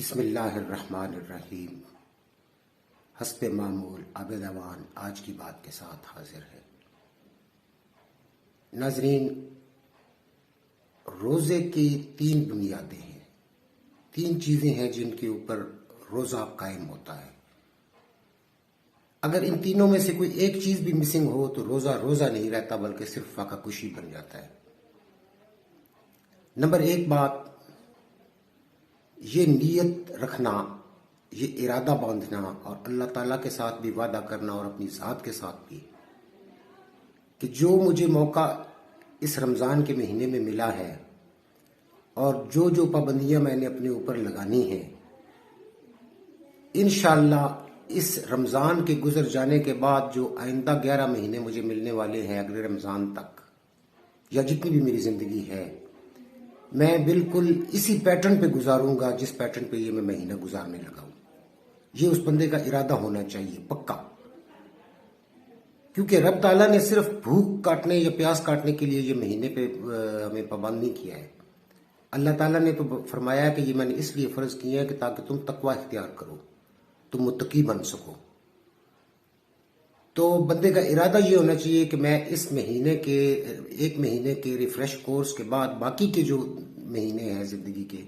بسم اللہ الرحمن الرحیم۔ حسب معمول عابد اوان آج کی بات کے ساتھ حاضر ہے۔ ناظرین، روزے کی تین بنیادیں ہیں، تین چیزیں ہیں جن کے اوپر روزہ قائم ہوتا ہے۔ اگر ان تینوں میں سے کوئی ایک چیز بھی مسنگ ہو تو روزہ نہیں رہتا بلکہ صرف فاقہ کشی بن جاتا ہے۔ نمبر ایک بات، یہ نیت رکھنا، یہ ارادہ باندھنا اور اللہ تعالیٰ کے ساتھ بھی وعدہ کرنا اور اپنی ذات کے ساتھ بھی کہ جو مجھے موقع اس رمضان کے مہینے میں ملا ہے اور جو پابندیاں میں نے اپنے اوپر لگانی ہیں، انشاءاللہ اس رمضان کے گزر جانے کے بعد جو آئندہ 11 مہینے مجھے ملنے والے ہیں اگلے رمضان تک، یا جتنی بھی میری زندگی ہے، میں بالکل اسی پیٹرن پہ گزاروں گا جس پیٹرن پہ یہ میں مہینہ گزارنے لگا ہوں۔ یہ اس بندے کا ارادہ ہونا چاہیے پکا، کیونکہ رب تعالیٰ نے صرف بھوک کاٹنے یا پیاس کاٹنے کے لیے یہ مہینے پہ ہمیں پابند نہیں کیا ہے۔ اللہ تعالیٰ نے تو فرمایا ہے کہ یہ میں نے اس لیے فرض کیا ہے کہ تاکہ تم تقوی اختیار کرو، تم متقی بن سکو۔ تو بندے کا ارادہ یہ ہونا چاہیے کہ میں اس مہینے کے ایک مہینے کے ریفریش کورس کے بعد باقی کے جو مہینے ہیں زندگی کے،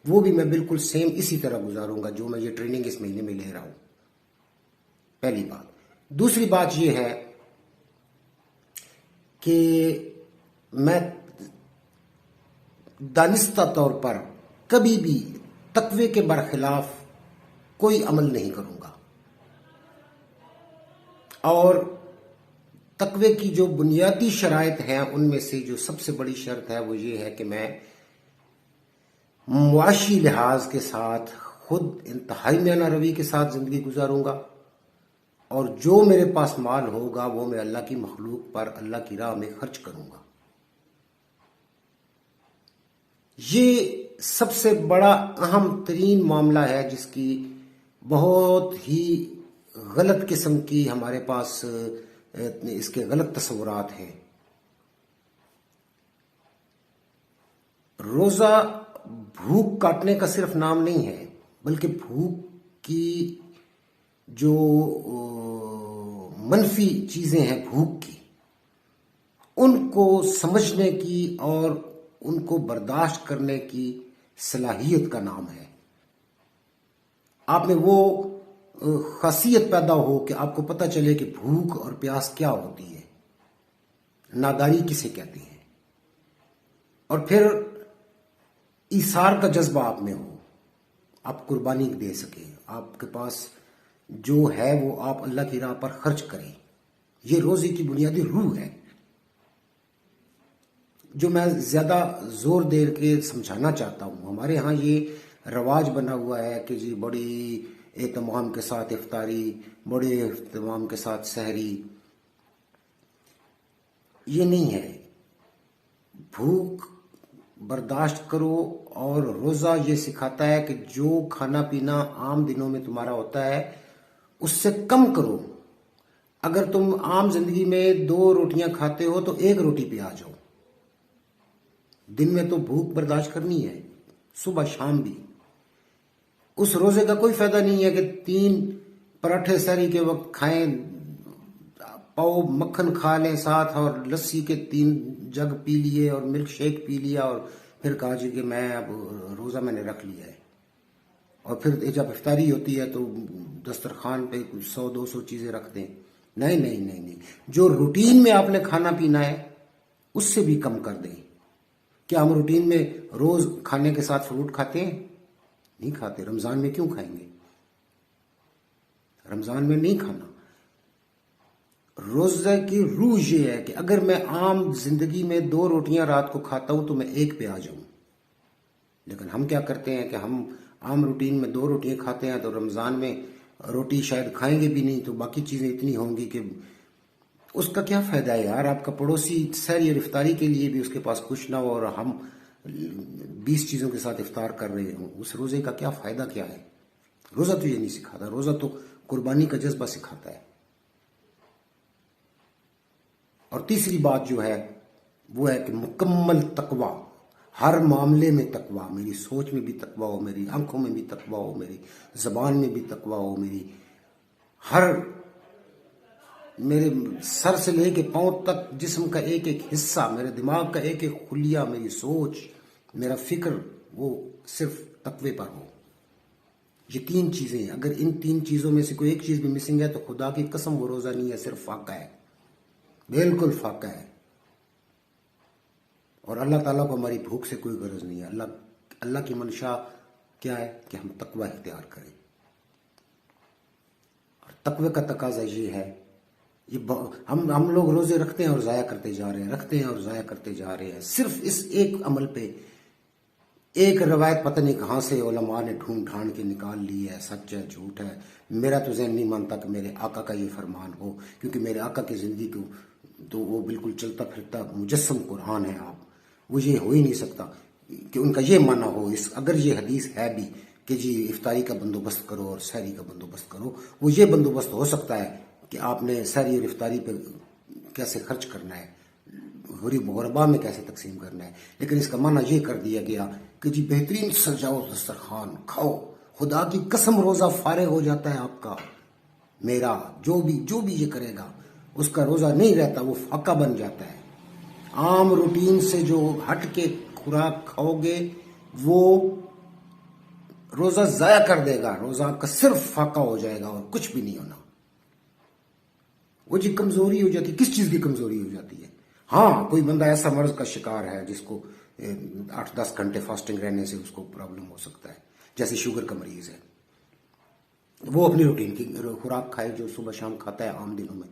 وہ بھی میں بالکل سیم اسی طرح گزاروں گا جو میں یہ ٹریننگ اس مہینے میں لے رہا ہوں۔ پہلی بات۔ دوسری بات یہ ہے کہ میں دانستہ طور پر کبھی بھی تقوی کے برخلاف کوئی عمل نہیں کروں گا، اور تقوی کی جو بنیادی شرائط ہیں ان میں سے جو سب سے بڑی شرط ہے وہ یہ ہے کہ میں معاشی لحاظ کے ساتھ خود انتہائی میانہ روی کے ساتھ زندگی گزاروں گا، اور جو میرے پاس مال ہوگا وہ میں اللہ کی مخلوق پر اللہ کی راہ میں خرچ کروں گا۔ یہ سب سے بڑا اہم ترین معاملہ ہے جس کی بہت ہی غلط قسم کی ہمارے پاس اس کے غلط تصورات ہیں۔ روزہ بھوک کاٹنے کا صرف نام نہیں ہے، بلکہ بھوک کی جو منفی چیزیں ہیں بھوک کی، ان کو سمجھنے کی اور ان کو برداشت کرنے کی صلاحیت کا نام ہے۔ آپ میں وہ خاصیت پیدا ہو کہ آپ کو پتہ چلے کہ بھوک اور پیاس کیا ہوتی ہے، ناداری کسے کہتے ہیں، اور پھر ایثار کا جذبہ آپ میں ہو، آپ قربانی دے سکیں، آپ کے پاس جو ہے وہ آپ اللہ کی راہ پر خرچ کریں۔ یہ روزے کی بنیادی روح ہے جو میں زیادہ زور دے کے سمجھانا چاہتا ہوں۔ ہمارے ہاں یہ رواج بنا ہوا ہے کہ جی بڑی اہتمام کے ساتھ افطاری، بڑے اہتمام کے ساتھ سحری۔ یہ نہیں ہے۔ بھوک برداشت کرو، اور روزہ یہ سکھاتا ہے کہ جو کھانا پینا عام دنوں میں تمہارا ہوتا ہے اس سے کم کرو۔ اگر تم عام زندگی میں 2 روٹیاں کھاتے ہو تو 1 روٹی پہ آ جاؤ۔ دن میں تو بھوک برداشت کرنی ہے، صبح شام بھی۔ اس روزے کا کوئی فائدہ نہیں ہے کہ 3 پراٹھے سحری کے وقت کھائیں، پاؤ مکھن کھا لیں ساتھ، اور لسی کے 3 جگ پی لیے اور ملک شیک پی لیا، اور پھر کہا جی کہ میں اب روزہ میں نے رکھ لیا ہے۔ اور پھر جب افطاری ہوتی ہے تو دسترخوان پہ 100-200 چیزیں رکھ دیں۔ نہیں، جو روٹین میں آپ نے کھانا پینا ہے اس سے بھی کم کر دیں۔ کیا ہم روٹین میں روز کھانے کے ساتھ فروٹ کھاتے ہیں؟ نہیں کھاتے۔ رمضان میں کیوں کھائیں گے؟ رمضان میں نہیں کھانا۔ روزہ کی روح یہ ہے کہ اگر میں عام زندگی میں 2 روٹیاں رات کو کھاتا ہوں تو میں 1 پہ آ جاؤں، لیکن ہم کیا کرتے ہیں کہ ہم عام روٹین میں 2 روٹیاں کھاتے ہیں، تو رمضان میں روٹی شاید کھائیں گے بھی نہیں، تو باقی چیزیں اتنی ہوں گی کہ اس کا کیا فائدہ ہے یار؟ آپ کا پڑوسی سحری اور افطاری کے لیے بھی اس کے پاس کچھ نہ ہو اور ہم 20 چیزوں کے ساتھ افطار کر رہے ہوں، اس روزے کا کیا فائدہ کیا ہے؟ روزہ تو یہ نہیں سکھاتا۔ روزہ تو قربانی کا جذبہ سکھاتا ہے۔ اور تیسری بات جو ہے وہ ہے کہ مکمل تقوی، ہر معاملے میں تقویٰ، میری سوچ میں بھی تقویٰ ہو، میری آنکھوں میں بھی تقویٰ ہو، میری زبان میں بھی تقویٰ ہو، میری ہر میرے سر سے لے کے پاؤں تک جسم کا ایک ایک حصہ، میرے دماغ کا ایک ایک خلیہ، میری سوچ، میرا فکر، وہ صرف تقوی پر ہو۔ یہ 3 چیزیں، اگر ان 3 چیزوں میں سے کوئی ایک چیز بھی مسنگ ہے تو خدا کی قسم وہ روزہ نہیں ہے، صرف فاقہ ہے، بالکل فاقہ ہے۔ اور اللہ تعالیٰ کو ہماری بھوک سے کوئی غرض نہیں ہے۔ اللہ کی منشا کیا ہے کہ ہم تقوی اختیار کریں، اور تقوی کا تقاضا یہ ہے، ہم لوگ روزے رکھتے ہیں اور ضائع کرتے جا رہے ہیں، رکھتے ہیں اور ضائع کرتے جا رہے ہیں، صرف اس ایک عمل پہ۔ ایک روایت پتہ نہیں کہاں سے علماء نے ڈھونڈ ڈھانڈ کے نکال لی ہے، سچ ہے جھوٹ ہے، میرا تو ذہن نہیں مانتا کہ میرے آقا کا یہ فرمان ہو، کیونکہ میرے آقا کی زندگی تو وہ بالکل چلتا پھرتا مجسم قرآن ہے۔ وہ یہ ہو ہی نہیں سکتا کہ ان کا یہ معنی ہو، اگر یہ حدیث ہے بھی کہ جی افطاری کا بندوبست کرو اور سحری کا بندوبست کرو، وہ یہ بندوبست ہو سکتا ہے کہ آپ نے سحری اور افطاری پہ کیسے خرچ کرنا ہے، غریب غربا میں کیسے تقسیم کرنا ہے، لیکن اس کا معنی یہ کر دیا گیا کہ جی بہترین سجاؤ دسترخوان، کھاؤ۔ خدا کی قسم روزہ فارغ ہو جاتا ہے آپ کا، میرا جو بھی یہ کرے گا اس کا روزہ نہیں رہتا، وہ فاقہ بن جاتا ہے۔ عام روٹین سے جو ہٹ کے خوراک کھاؤ گے وہ روزہ ضائع کر دے گا، روزہ آپ کا صرف فاقہ ہو جائے گا اور کچھ بھی نہیں ہونا۔ وہ جی کمزوری ہو جاتی، کس چیز کی کمزوری ہو جاتی ہے؟ ہاں کوئی بندہ ایسا مرض کا شکار ہے جس کو 8-10 گھنٹے فاسٹنگ رہنے سے اس کو پرابلم ہو سکتا ہے، جیسے شوگر کا مریض ہے، وہ اپنی روٹین کی خوراک کھائے جو صبح شام کھاتا ہے عام دنوں میں۔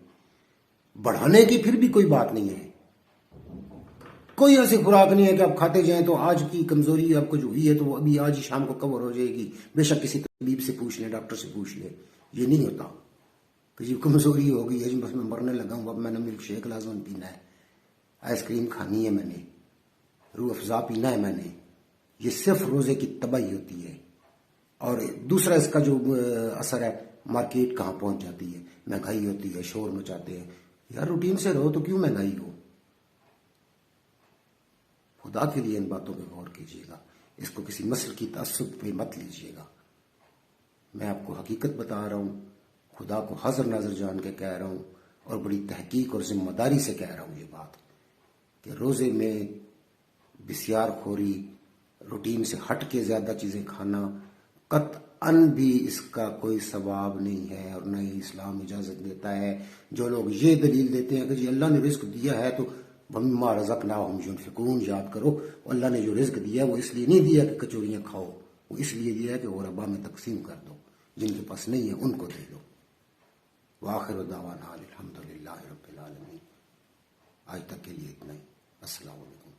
بڑھانے کی پھر بھی کوئی بات نہیں ہے، کوئی ایسی خوراک نہیں ہے کہ آپ کھاتے جائیں تو آج کی کمزوری آپ کو جو ہوئی ہے تو وہ ابھی آج ہی شام کو کور ہو جائے گی، بے شک کسی طبیب سے پوچھ لیں، ڈاکٹر سے پوچھ لیں۔ یہ نہیں ہوتا کہ جی کمزوری ہوگی ہے جی بس میں مرنے لگا ہوں، اب میں نے ملک شیک لازم پینا ہے، آئس کریم کھانی ہے میں نے، روح افزا پینا ہے میں نے۔ یہ صرف روزے کی تباہی ہوتی ہے۔ اور دوسرا اس کا جو اثر ہے، مارکیٹ کہاں پہنچ جاتی ہے، مہنگائی ہوتی ہے، شور مچاتے ہیں۔ یار روٹین سے رہو تو کیوں مہنگائی ہو؟ خدا کے لیے ان باتوں پہ غور کیجیے گا، اس کو کسی نسل کی تعصب پہ مت لیجیے گا۔ میں آپ کو حقیقت بتا رہا ہوں، خدا کو حاضر ناظر جان کے کہہ رہا ہوں، اور بڑی تحقیق اور ذمہ داری سے کہہ رہا ہوں یہ بات، کہ روزے میں بسیار خوری، روٹین سے ہٹ کے زیادہ چیزیں کھانا قطعاً بھی اس کا کوئی ثواب نہیں ہے، اور نہ ہی اسلام اجازت دیتا ہے۔ جو لوگ یہ دلیل دیتے ہیں کہ جی اللہ نے رزق دیا ہے تو وَمِمَّا رَزَقْنَاهُمْ يُنْفِقُونَ، یاد کرو اللہ نے جو رزق دیا ہے وہ اس لیے نہیں دیا کہ کچوریاں کھاؤ، وہ اس لیے دیا ہے کہ غربا میں تقسیم کر دو، جن کے پاس نہیں ہے ان کو دے دو۔ وآخر دعوانا الحمدللہ رب العالمین۔ آج تک کے لیے اتنا ہی، السلام علیکم۔